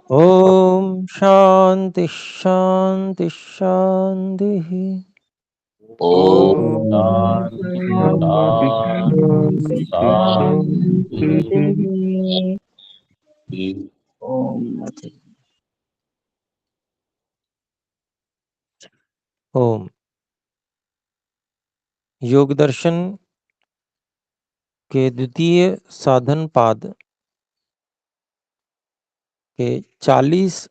ओम शांति शांति शांति। ओम ओम शांति शांति शांति। ओम योग दर्शन के द्वितीय साधन पाद के 40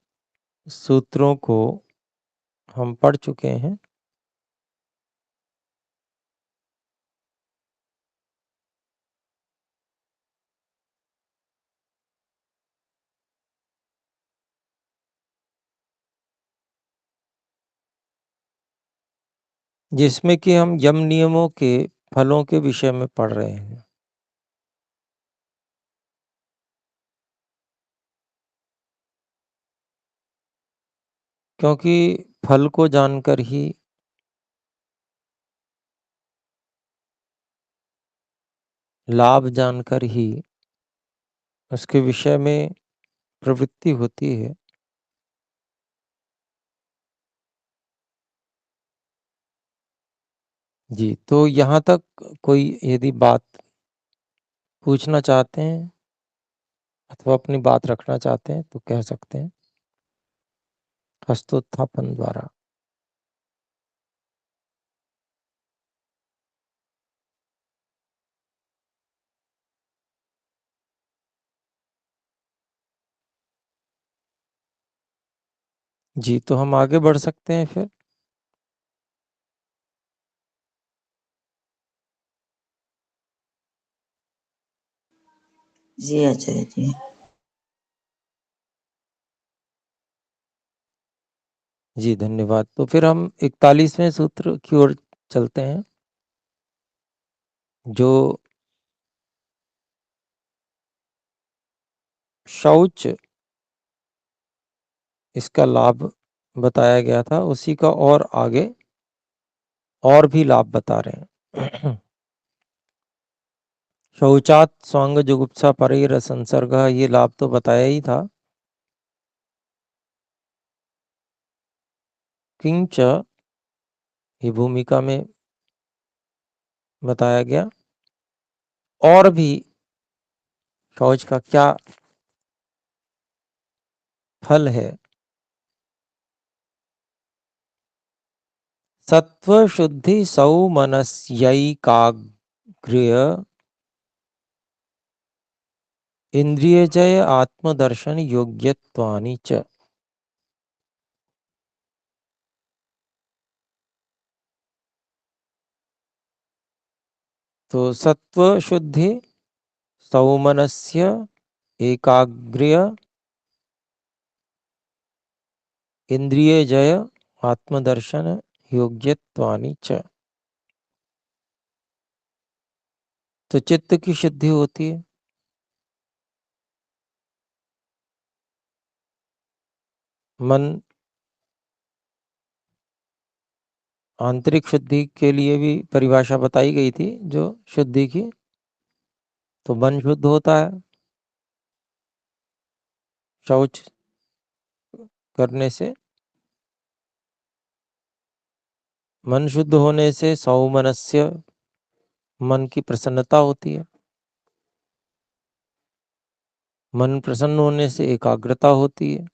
सूत्रों को हम पढ़ चुके हैं। जिसमें कि हम यम नियमों के फलों के विषय में पढ़ रहे हैं। क्योंकि फल को जानकर ही लाभ जानकर ही उसके विषय में प्रवृत्ति होती है। जी, तो यहाँ तक कोई यदि बात पूछना चाहते हैं अथवा अपनी बात रखना चाहते हैं तो कह सकते हैं हस्तोत्थापन द्वारा। जी, तो हम आगे बढ़ सकते हैं फिर। जी आचार्य जी। जी धन्यवाद। तो फिर हम 41वें सूत्र की ओर चलते हैं, जो शौच इसका लाभ बताया गया था, उसी का और आगे और भी लाभ बता रहे हैं। शौचात स्वांग जुगुप्सा परेर संसर्ग, ये लाभ तो बताया ही था। किंच ये भूमिका में बताया गया। और भी शौच का क्या फल है। सत्व शुद्धि सौमनस्यैकाग्र्य इंद्रिय जय आत्मदर्शन योग्यत्वानि च। तो सत्व शुद्धि सौमनस्य एकाग्र्य इंद्रिय जय आत्मदर्शन योग्यत्वानि च। तो चित्त की शुद्धि होती है। मन आंतरिक शुद्धि के लिए भी परिभाषा बताई गई थी जो शुद्धि की। तो मन शुद्ध होता है शौच करने से। मन शुद्ध होने से सौमनस्य मन की प्रसन्नता होती है। मन प्रसन्न होने से एकाग्रता होती है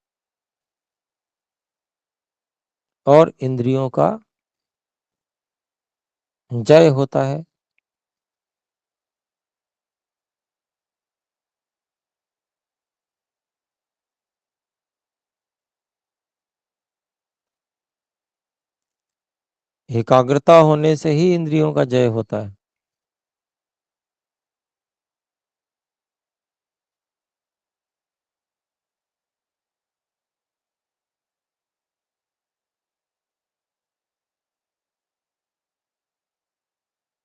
और इंद्रियों का जय होता है। एकाग्रता होने से ही इंद्रियों का जय होता है।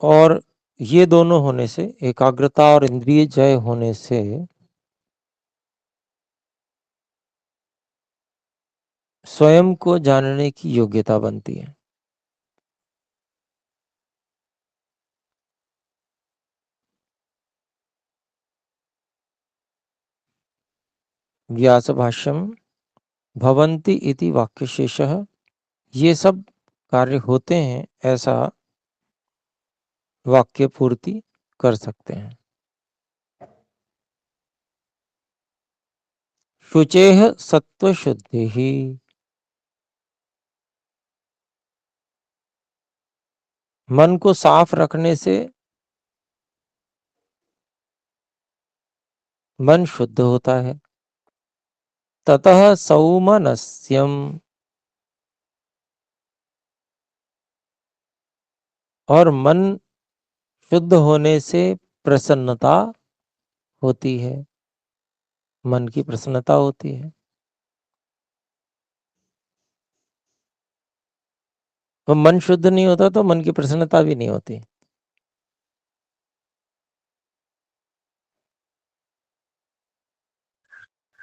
और ये दोनों होने से, एकाग्रता और इंद्रिय जय होने से, स्वयं को जानने की योग्यता बनती है। व्यास भाष्यम भवन्ति इति वाक्यशेषः, ये सब कार्य होते हैं, ऐसा वाक्य पूर्ति कर सकते हैं। शुचेह सत्वशुद्धिः, मन को साफ रखने से मन शुद्ध होता है। ततः सौमनस्यम, और मन शुद्ध होने से प्रसन्नता होती है, मन की प्रसन्नता होती है। तो मन शुद्ध नहीं होता तो मन की प्रसन्नता भी नहीं होती।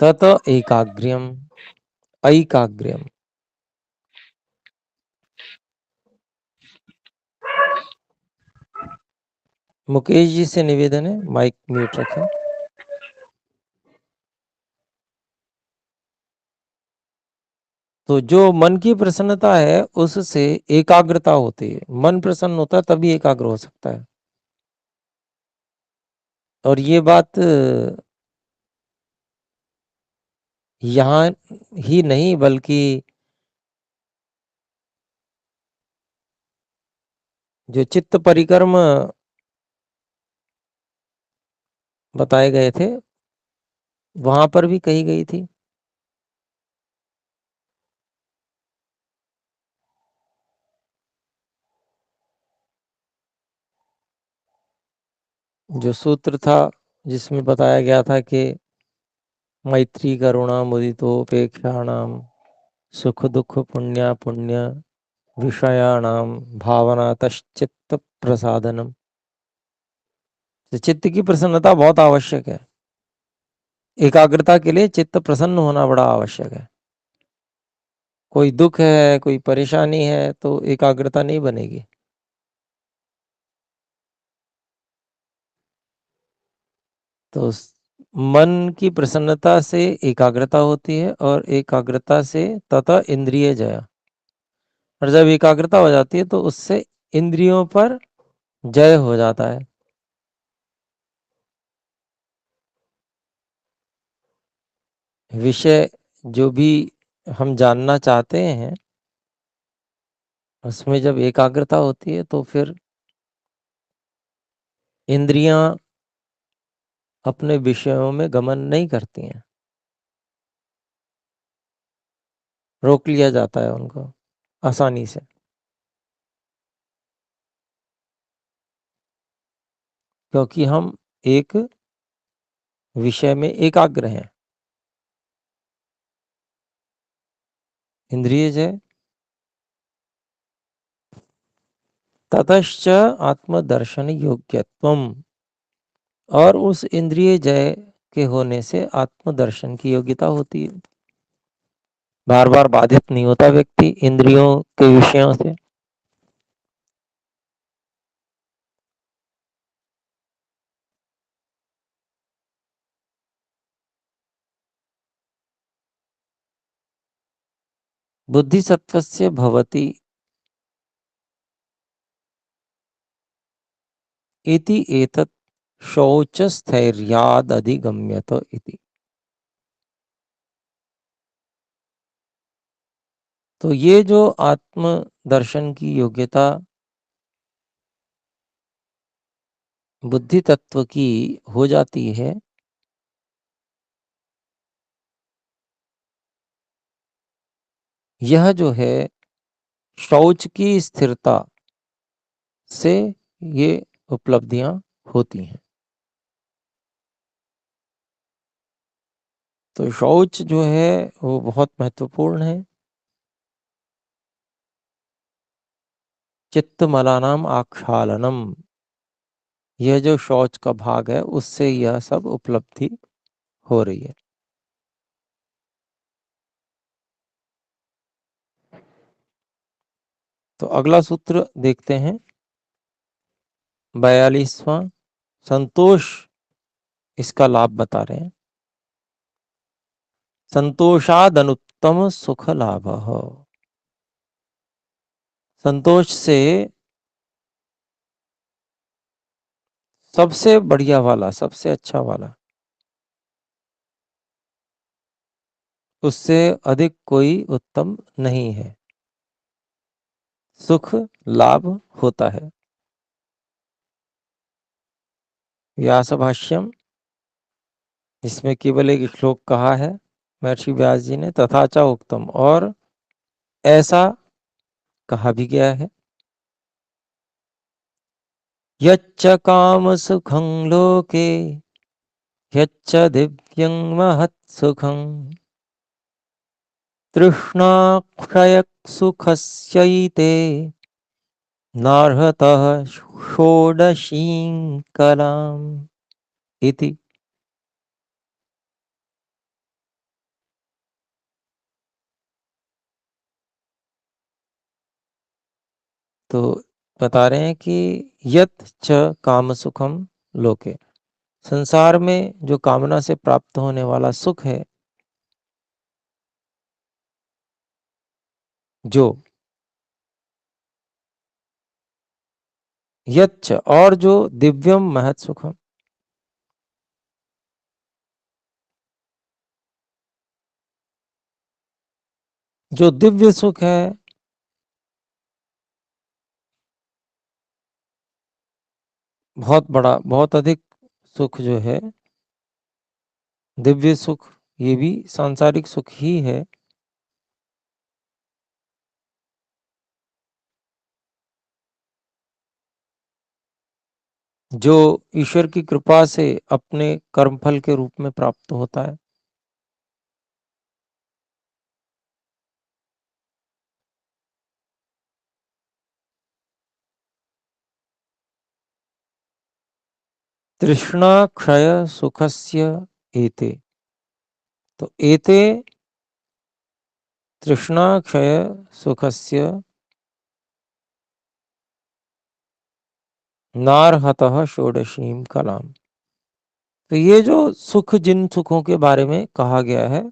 तत एकाग्र्यम, ऐकाग्र्यम। मुकेश जी से निवेदन है, माइक म्यूट रखें। तो जो मन की प्रसन्नता है उससे एकाग्रता होती है। मन प्रसन्न होता है तभी एकाग्र हो सकता है। और ये बात यहाँ ही नहीं बल्कि जो चित्त परिक्रम बताए गए थे वहां पर भी कही गई थी। जो सूत्र था जिसमें बताया गया था कि मैत्री करुणा मुदितोपेक्षाणाम सुख दुख पुण्य पुण्य विषयाणाम भावनातश्चित्त प्रसादनम। तो चित्त की प्रसन्नता बहुत आवश्यक है। एकाग्रता के लिए चित्त प्रसन्न होना बड़ा आवश्यक है। कोई दुख है, कोई परेशानी है तो एकाग्रता नहीं बनेगी। तो मन की प्रसन्नता से एकाग्रता होती है और एकाग्रता से तथा इंद्रिय जय। और जब एकाग्रता हो जाती है तो उससे इंद्रियों पर जय हो जाता है। विषय जो भी हम जानना चाहते हैं उसमें जब एकाग्रता होती है तो फिर इंद्रियां अपने विषयों में गमन नहीं करती हैं, रोक लिया जाता है उनको आसानी से, क्योंकि हम एक विषय में एकाग्र हैं। इंद्रिय जय। ततश्च आत्मदर्शन योग्यत्वम, और उस इंद्रिय जय के होने से आत्मदर्शन की योग्यता होती है। बार बार बाधित नहीं होता व्यक्ति इंद्रियों के विषयों से। बुद्धि सत्वस्य भवति इति एतत् शौचस्थैर्याद् अधिगम्यत इति। तो ये जो आत्म दर्शन की योग्यता बुद्धि तत्व की हो जाती है, यह जो है शौच की स्थिरता से ये उपलब्धियां होती हैं। तो शौच जो है वो बहुत महत्वपूर्ण है। चित्त मलानाम आक्षालनम, यह जो शौच का भाग है उससे यह सब उपलब्धि हो रही है। तो अगला सूत्र देखते हैं, 42वां। संतोष इसका लाभ बता रहे हैं। संतोषादनुत्तम सुख लाभ। संतोष से सबसे बढ़िया वाला, सबसे अच्छा वाला, उससे अधिक कोई उत्तम नहीं है, सुख लाभ होता है। व्यास भाष्यम, इसमें केवल एक श्लोक कहा है महर्षि व्यास जी ने, तथा च उक्तम, और ऐसा कहा भी गया है। यच्च काम सुखं लोके यच्च दिव्यं महत् सुखं तृष्णाक्षय सुखस्यैते नार्हतः षोडशीं कलाम् इति। तो बता रहे हैं कि यत् च काम सुखम लोके, संसार में जो कामना से प्राप्त होने वाला सुख है, जो यच्च, और जो दिव्यम महत् सुखम, जो दिव्य सुख है, बहुत बड़ा, बहुत अधिक सुख जो है, दिव्य सुख, ये भी सांसारिक सुख ही है। जो ईश्वर की कृपा से अपने कर्मफल के रूप में प्राप्त होता है। तृष्णा क्षय सुखस्य एते, तो एते तृष्णा क्षय सुखस्य नार्हतः षोडशीम कलाम। तो ये जो सुख, जिन सुखों के बारे में कहा गया है,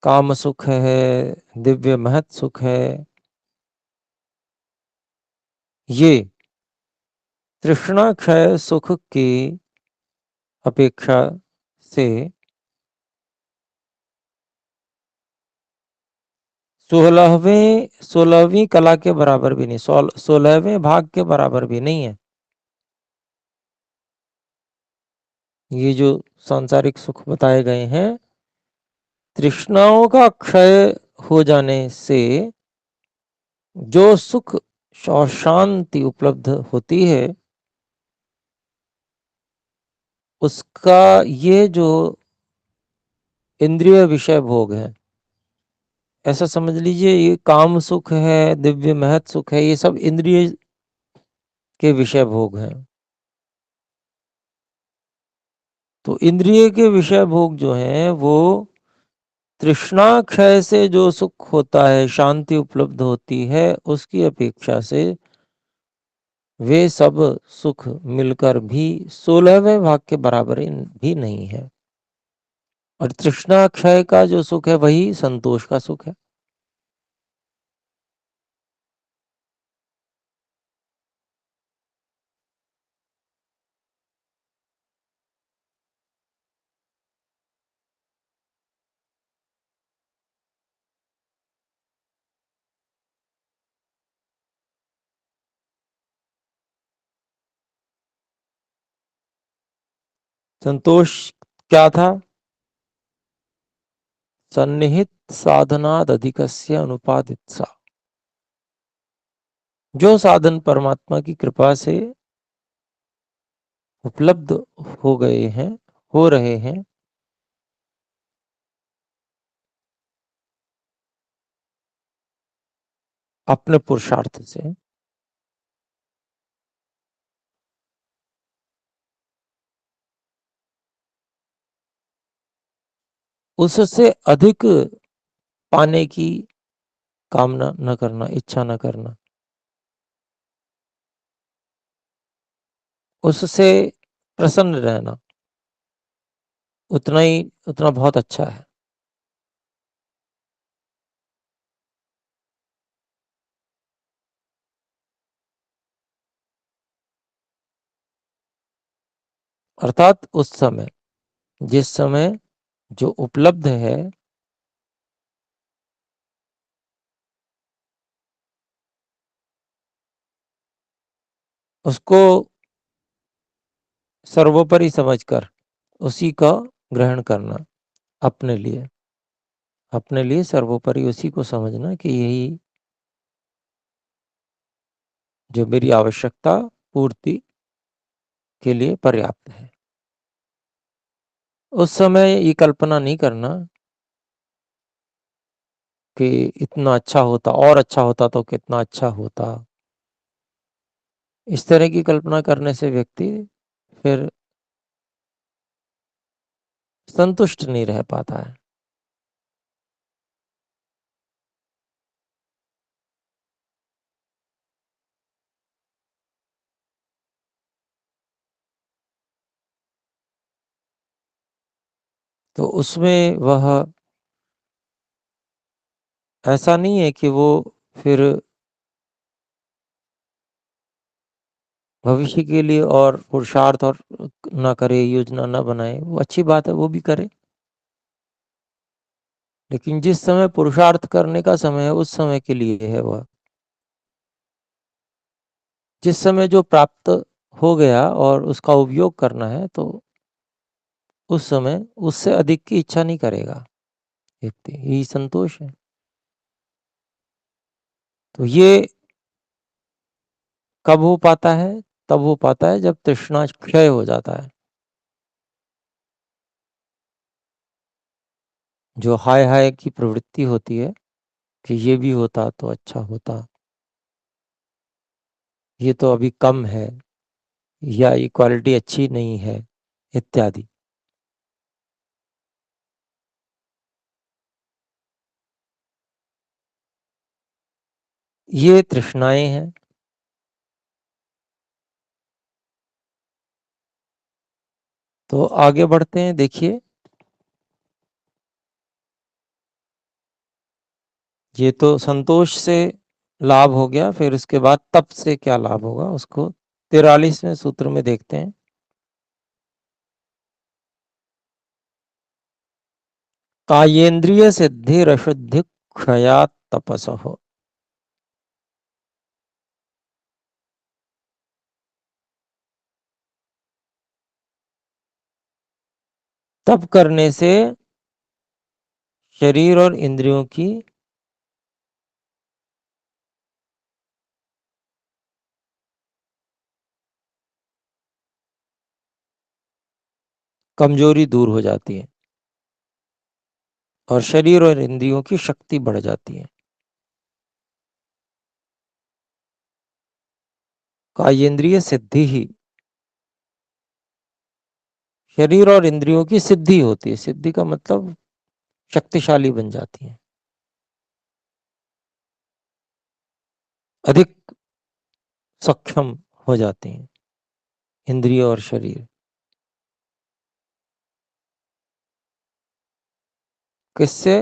काम सुख है, दिव्य महत् सुख है, ये तृष्णा क्षय सुख की अपेक्षा से 16वीं कला के बराबर भी नहीं, 16वें भाग के बराबर भी नहीं है। ये जो सांसारिक सुख बताए गए हैं, तृष्णाओं का क्षय हो जाने से जो सुख और शांति उपलब्ध होती है, उसका ये जो इंद्रिय विषय भोग है, ऐसा समझ लीजिए, ये काम सुख है, दिव्य महत् सुख है, ये सब इंद्रिय के विषय भोग हैं। तो इंद्रिय के विषय भोग जो हैं, वो तृष्णा क्षय से जो सुख होता है, शांति उपलब्ध होती है, उसकी अपेक्षा से वे सब सुख मिलकर भी 16वें भाग के बराबर भी नहीं है। और तृष्णा क्षय का जो सुख है, वही संतोष का सुख है। संतोष क्या था? सन्निहित साधनाद अधिकस्य अनुपादित, जो साधन परमात्मा की कृपा से उपलब्ध हो गए हैं, हो रहे हैं, अपने पुरुषार्थ से, उससे अधिक पाने की कामना न करना, इच्छा न करना, उससे प्रसन्न रहना, उतना बहुत अच्छा है। अर्थात उस समय, जिस समय जो उपलब्ध है, उसको सर्वोपरि समझकर उसी का ग्रहण करना, अपने लिए सर्वोपरि उसी को समझना कि यही जो मेरी आवश्यकता पूर्ति के लिए पर्याप्त है। उस समय ये कल्पना नहीं करना कि इतना अच्छा होता, और अच्छा होता तो कितना अच्छा होता। इस तरह की कल्पना करने से व्यक्ति फिर संतुष्ट नहीं रह पाता है। तो उसमें वह ऐसा नहीं है कि वो फिर भविष्य के लिए और पुरुषार्थ और ना करे, योजना ना बनाए। वो अच्छी बात है, वो भी करे, लेकिन जिस समय पुरुषार्थ करने का समय है, उस समय के लिए है वह। जिस समय जो प्राप्त हो गया और उसका उपयोग करना है, तो उस समय उससे अधिक की इच्छा नहीं करेगा व्यक्ति, यही संतोष है। तो ये कब हो पाता है? तब हो पाता है जब तृष्णा क्षय हो जाता है। जो हाय हाय की प्रवृत्ति होती है कि ये भी होता तो अच्छा होता, ये तो अभी कम है, या ये क्वालिटी अच्छी नहीं है, इत्यादि। ये तृष्णाएं हैं। तो आगे बढ़ते हैं, देखिए। ये तो संतोष से लाभ हो गया, फिर उसके बाद तप से क्या लाभ होगा उसको 43वें सूत्र में देखते हैं। कायेन्द्रिय सिद्धि अशुद्धि क्षयात् तपसः। तप करने से शरीर और इंद्रियों की कमजोरी दूर हो जाती है और शरीर और इंद्रियों की शक्ति बढ़ जाती है। कायेन्द्रिय सिद्धि ही, शरीर और इंद्रियों की सिद्धि होती है। सिद्धि का मतलब शक्तिशाली बन जाती है, अधिक सक्षम हो जाते हैं इंद्रिय और शरीर। किससे?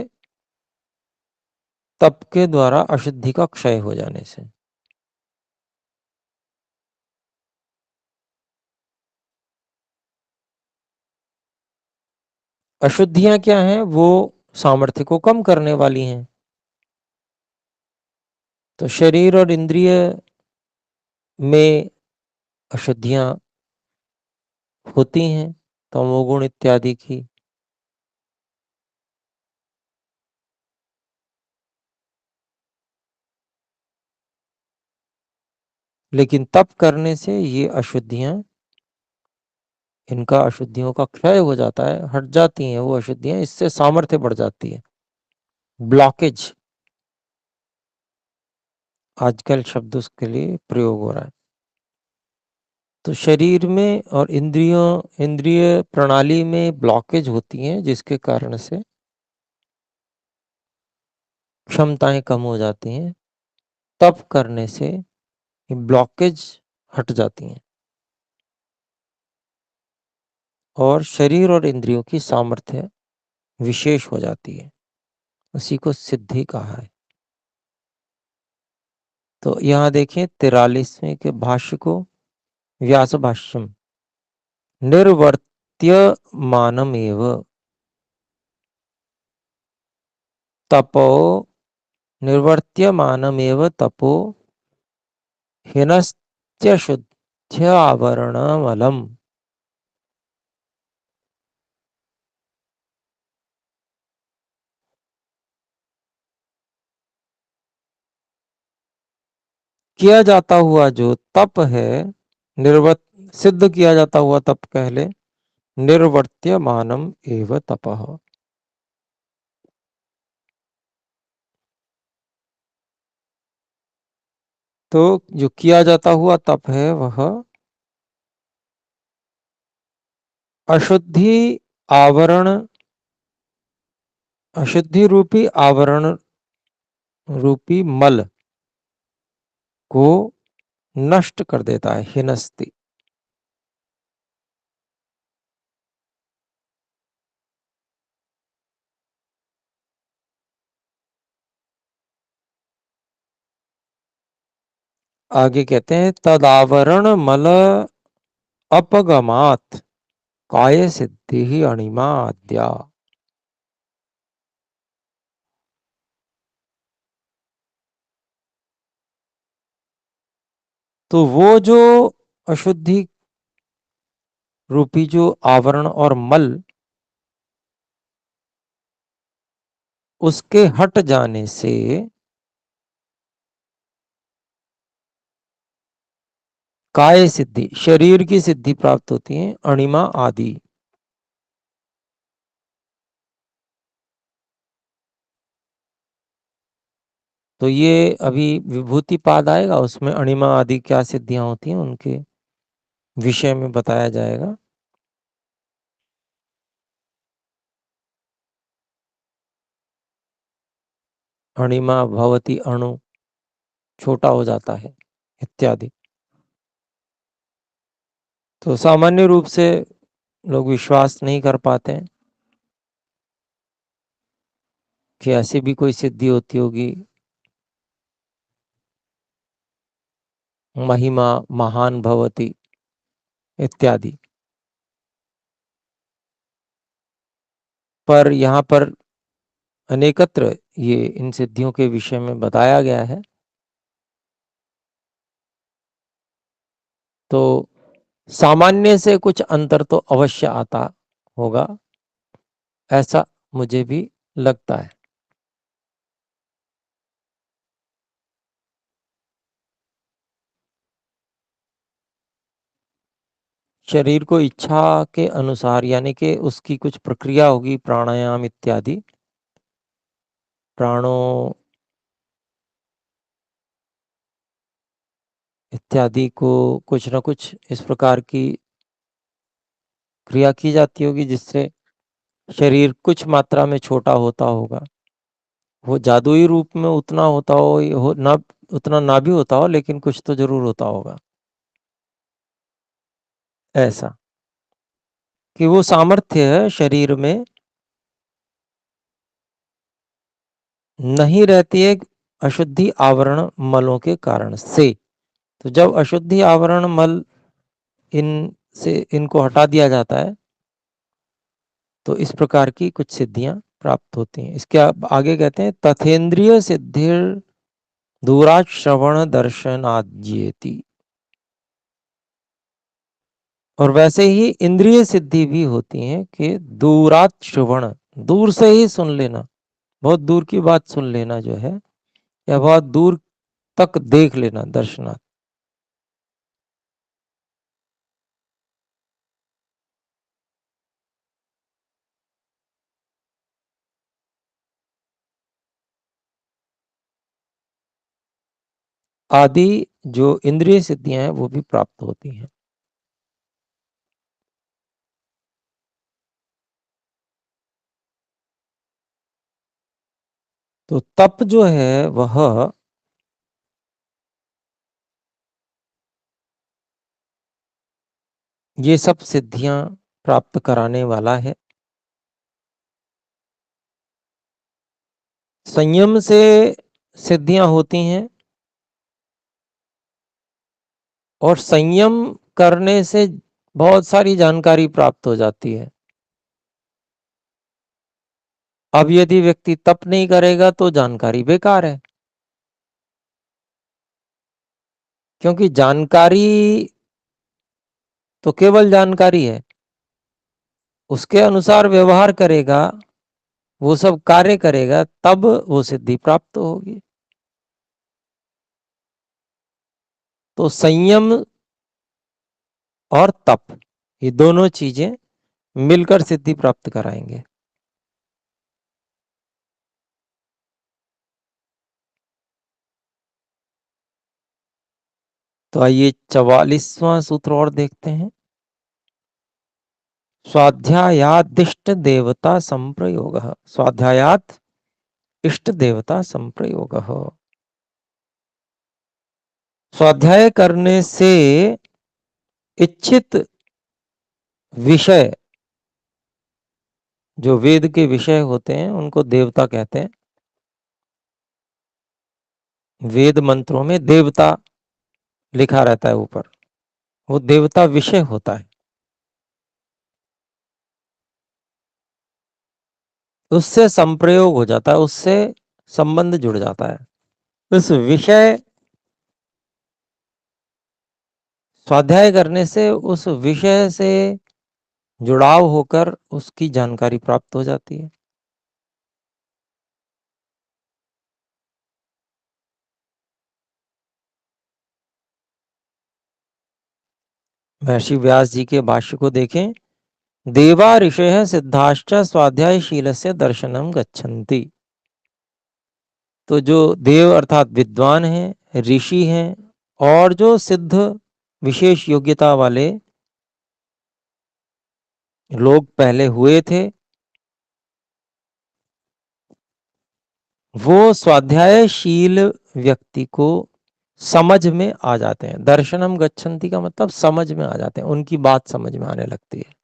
तप के द्वारा अशुद्धि का क्षय हो जाने से। अशुद्धियां क्या हैं? वो सामर्थ्य को कम करने वाली हैं। तो शरीर और इंद्रिय में अशुद्धियां होती हैं, तमोगुण इत्यादि की। लेकिन तप करने से ये अशुद्धियां, इनका अशुद्धियों का क्षय हो जाता है, हट जाती हैं वो अशुद्धियां। इससे सामर्थ्य बढ़ जाती है। ब्लॉकेज आजकल शब्द उसके लिए प्रयोग हो रहा है। तो शरीर में और इंद्रिय प्रणाली में ब्लॉकेज होती हैं, जिसके कारण से क्षमताएं कम हो जाती हैं। तप करने से ब्लॉकेज हट जाती हैं और शरीर और इंद्रियों की सामर्थ्य विशेष हो जाती है, उसी को सिद्धि कहा है। तो यहाँ देखें 43वें के भाष्य को, व्यास भाष्यम निर्वर्त्यमानमेव तपो निर्वर्त्यमानमेव तपो हिनश्च्युद्ध्यावरणमलम्। किया जाता हुआ जो तप है, सिद्ध किया जाता हुआ तप कह ले, निर्वर्त्यमानम एव तपः। तो जो किया जाता हुआ तप है वह अशुद्धि आवरण, अशुद्धि रूपी आवरण रूपी मल को नष्ट कर देता है, हिनस्ति। आगे कहते हैं तदावरण मल अपगमात काय सिद्धि ही अणिमा आद्या। तो वो जो अशुद्धि रूपी जो आवरण और मल, उसके हट जाने से काय सिद्धि, शरीर की सिद्धि प्राप्त होती है, अणिमा आदि। तो ये अभी विभूति पाद आएगा, उसमें अणिमा आदि क्या सिद्धियां होती हैं उनके विषय में बताया जाएगा। अणिमा भवति अणु, छोटा हो जाता है इत्यादि। तो सामान्य रूप से लोग विश्वास नहीं कर पाते हैं कि ऐसी भी कोई सिद्धि होती होगी, महिमा महान भवति इत्यादि। पर यहाँ पर अनेकत्र ये इन सिद्धियों के विषय में बताया गया है। तो सामान्य से कुछ अंतर तो अवश्य आता होगा, ऐसा मुझे भी लगता है। शरीर को इच्छा के अनुसार, यानी कि उसकी कुछ प्रक्रिया होगी, प्राणायाम इत्यादि, प्राणों इत्यादि को कुछ न कुछ इस प्रकार की क्रिया की जाती होगी जिससे शरीर कुछ मात्रा में छोटा होता होगा। वो जादुई रूप में उतना होता हो ना, उतना ना भी होता हो, लेकिन कुछ तो जरूर होता होगा ऐसा, कि वो सामर्थ्य है शरीर में नहीं रहती है अशुद्धि आवरण मलों के कारण से। तो जब अशुद्धि आवरण मल इनको हटा दिया जाता है तो इस प्रकार की कुछ सिद्धियां प्राप्त होती हैं। इसके आगे कहते हैं तथेंद्रिय सिद्धिर दूरात श्रवण दर्शन आज्येति। और वैसे ही इंद्रिय सिद्धि भी होती है कि दूरात श्रवण, दूर से ही सुन लेना, बहुत दूर की बात सुन लेना जो है, या बहुत दूर तक देख लेना, दर्शनात्। आदि जो इंद्रिय सिद्धियां हैं वो भी प्राप्त होती हैं। तो तप जो है वह ये सब सिद्धियां प्राप्त कराने वाला है। संयम से सिद्धियां होती हैं और संयम करने से बहुत सारी जानकारी प्राप्त हो जाती है। अब यदि व्यक्ति तप नहीं करेगा तो जानकारी बेकार है, क्योंकि जानकारी तो केवल जानकारी है। उसके अनुसार व्यवहार करेगा, वो सब कार्य करेगा, तब वो सिद्धि प्राप्त होगी। तो संयम और तप, ये दोनों चीजें मिलकर सिद्धि प्राप्त कराएंगे। तो आइए 44वां सूत्र और देखते हैं। स्वाध्यायात इष्ट देवता संप्रयोग। स्वाध्यायात इष्ट देवता संप्रयोग। स्वाध्याय करने से इच्छित विषय, जो वेद के विषय होते हैं, उनको देवता कहते हैं। वेद मंत्रों में देवता लिखा रहता है ऊपर, वो देवता विषय होता है। उससे संप्रयोग हो जाता है, उससे संबंध जुड़ जाता है। उस विषय, स्वाध्याय करने से उस विषय से जुड़ाव होकर उसकी जानकारी प्राप्त हो जाती है। महर्षि व्यास जी के भाष्य को देखें। देवा ऋषयः सिद्धाश्च स्वाध्यायशीलस्य दर्शनम गच्छन्ति। तो जो देव अर्थात विद्वान हैं, ऋषि हैं, और जो सिद्ध विशेष योग्यता वाले लोग पहले हुए थे, वो स्वाध्यायशील व्यक्ति को समझ में आ जाते हैं। दर्शनम गच्छन्ति का मतलब समझ में आ जाते हैं, उनकी बात समझ में आने लगती है।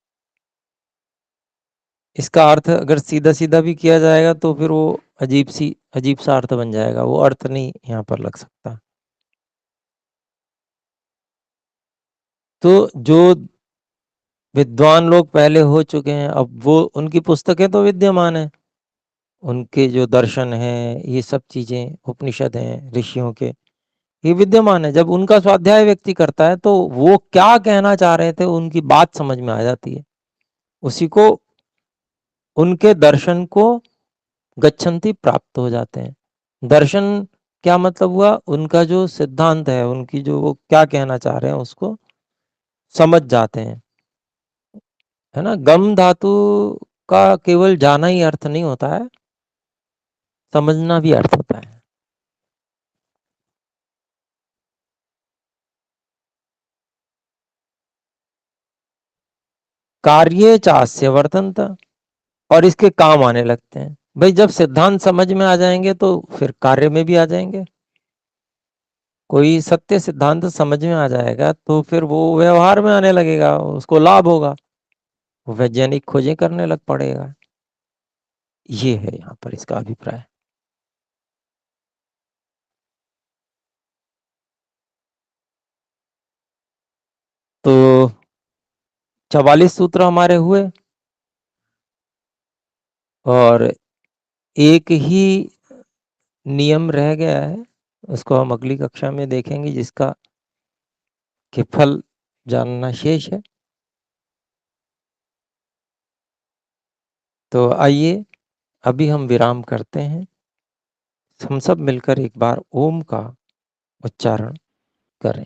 इसका अर्थ अगर सीधा सीधा भी किया जाएगा तो फिर वो अजीब सा अर्थ बन जाएगा, वो अर्थ नहीं यहाँ पर लग सकता। तो जो विद्वान लोग पहले हो चुके हैं, अब वो उनकी पुस्तकें तो विद्यमान है, उनके जो दर्शन है, ये सब चीजें, उपनिषद हैं ऋषियों के, ये विद्यमान है। जब उनका स्वाध्याय व्यक्ति करता है तो वो क्या कहना चाह रहे थे, उनकी बात समझ में आ जाती है। उसी को, उनके दर्शन को गच्छन्ति प्राप्त हो जाते हैं। दर्शन क्या मतलब हुआ, उनका जो सिद्धांत है, उनकी जो वो क्या कहना चाह रहे हैं उसको समझ जाते हैं, है ना। गम धातु का केवल जाना ही अर्थ नहीं होता है, समझना भी अर्थ होता है। कार्ये चास्य वर्तन्त, और इसके काम आने लगते हैं। भाई जब सिद्धांत समझ में आ जाएंगे तो फिर कार्य में भी आ जाएंगे। कोई सत्य सिद्धांत समझ में आ जाएगा तो फिर वो व्यवहार में आने लगेगा, उसको लाभ होगा, वैज्ञानिक खोजें करने लग पड़ेगा। ये है यहाँ पर इसका अभिप्राय। तो 44 सूत्र हमारे हुए, और एक ही नियम रह गया है, उसको हम अगली कक्षा में देखेंगे, जिसका कि फल जानना शेष है। तो आइए अभी हम विराम करते हैं। हम सब मिलकर एक बार ओम का उच्चारण करें।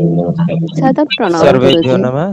नमस्कार। सादर प्रणाम सर्वेभ्यो गुरुजी। नमः।